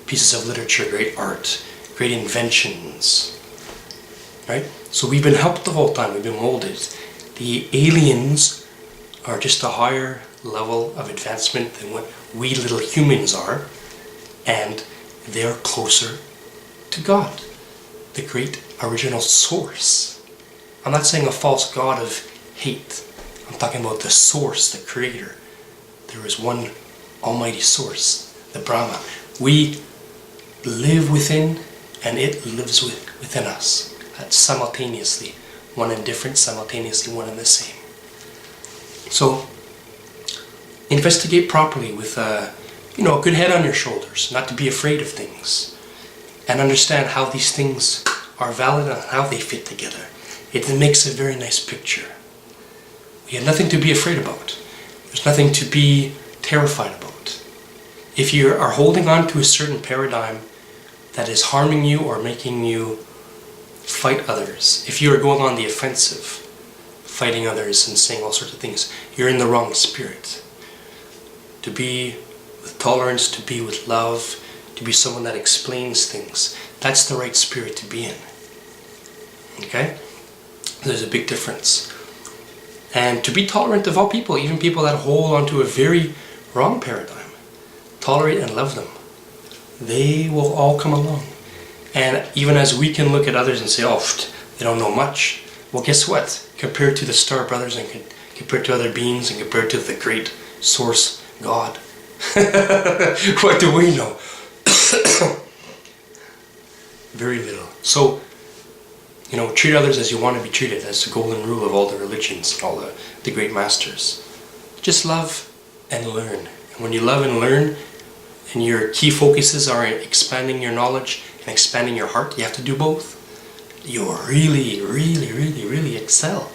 pieces of literature, great art, great inventions, right? So we've been helped the whole time, we've been molded. The aliens are just a higher level of advancement than what we little humans are, and they're closer to God, the great original source. I'm not saying a false god of hate. I'm talking about the source, the creator. There is one almighty source, the Brahma. We live within, and it lives within us. That's simultaneously. One and different, simultaneously one and the same. So, investigate properly with a good head on your shoulders, not to be afraid of things, and understand how these things are valid and how they fit together. It makes a very nice picture. We have nothing to be afraid about. There's nothing to be terrified about. If you are holding on to a certain paradigm that is harming you or making you fight others, if you are going on the offensive, fighting others and saying all sorts of things, you're in the wrong spirit. To be with tolerance, to be with love, to be someone that explains things, that's the right spirit to be in. Okay? There's a big difference. And to be tolerant of all people, even people that hold on to a very wrong paradigm, tolerate and love them. They will all come along. And even as we can look at others and say, oh, they don't know much. Well, guess what? Compared to the Star Brothers and compared to other beings and compared to the great source, God, what do we know? Very little. So, treat others as you want to be treated. That's the golden rule of all the religions and all the great masters. Just love and learn. And when you love and learn, and your key focuses are expanding your knowledge and expanding your heart, you have to do both. You'll really, really, really, really excel.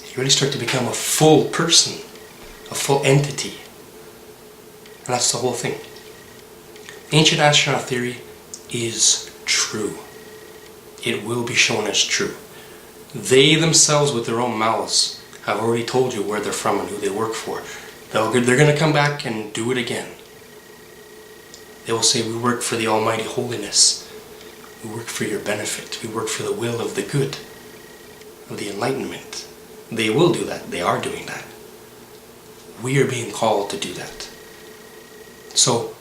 You really start to become a full person, a full entity. And that's the whole thing. Ancient astronaut theory is true. It will be shown as true. They themselves, with their own mouths, have already told you where they're from and who they work for. They're going to come back and do it again. They will say, we work for the Almighty Holiness. We work for your benefit. We work for the will of the good, of the enlightenment. They will do that. They are doing that. We are being called to do that. So,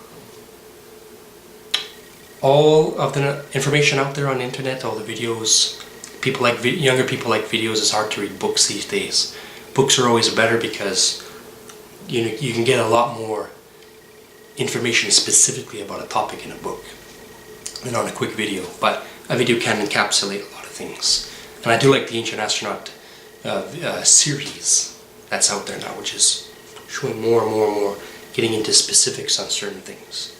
all of the information out there on the internet, all the videos, younger people like videos. It's hard to read books these days. Books are always better because you can get a lot more information specifically about a topic in a book than on a quick video. But a video can encapsulate a lot of things. And I do like the Ancient Astronaut series that's out there now, which is showing more and more and more, getting into specifics on certain things.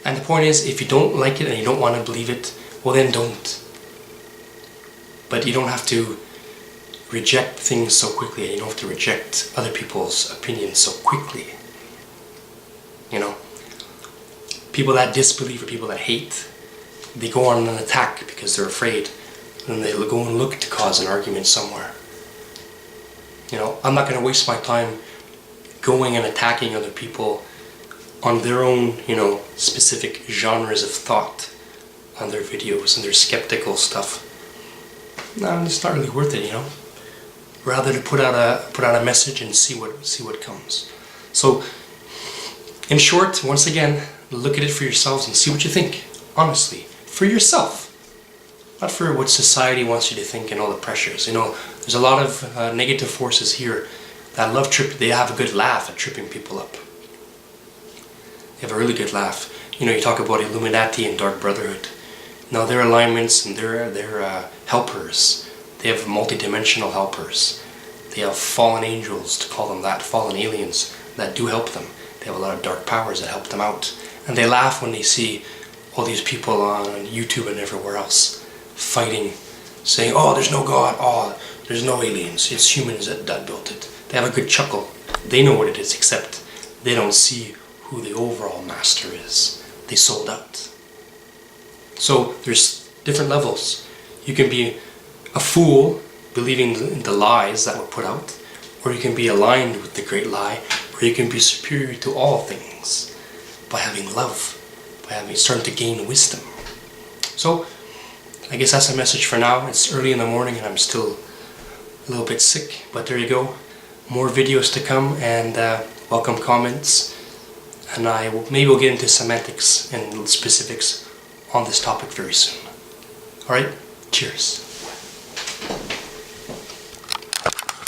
And the point is, if you don't like it and you don't want to believe it, well then don't. But you don't have to reject things so quickly, and you don't have to reject other people's opinions so quickly. People that disbelieve or people that hate, they go on an attack because they're afraid, and they go and look to cause an argument somewhere. I'm not going to waste my time going and attacking other people on their own, specific genres of thought on their videos and their skeptical stuff. No, it's not really worth it, Rather to put out a message and see what comes. So, in short, once again, look at it for yourselves and see what you think. Honestly, for yourself, not for what society wants you to think and all the pressures. There's a lot of negative forces here that love they have a good laugh at tripping people up. They have a really good laugh. You talk about Illuminati and Dark Brotherhood. Now their alignments and their helpers. They have multi-dimensional helpers. They have fallen angels, to call them that, fallen aliens that do help them. They have a lot of dark powers that help them out. And they laugh when they see all these people on YouTube and everywhere else fighting, saying, oh, there's no God, oh, there's no aliens, it's humans that built it. They have a good chuckle. They know what it is, except they don't see who the overall master is. They sold out. So there's different levels. You can be a fool believing in the lies that were put out, or you can be aligned with the great lie, or you can be superior to all things by having love, by It's starting to gain wisdom. So I guess that's a message for now. It's early in the morning and I'm still a little bit sick, but there you go. More videos to come, and welcome comments, and maybe we'll get into semantics and specifics on this topic very soon. Alright, cheers.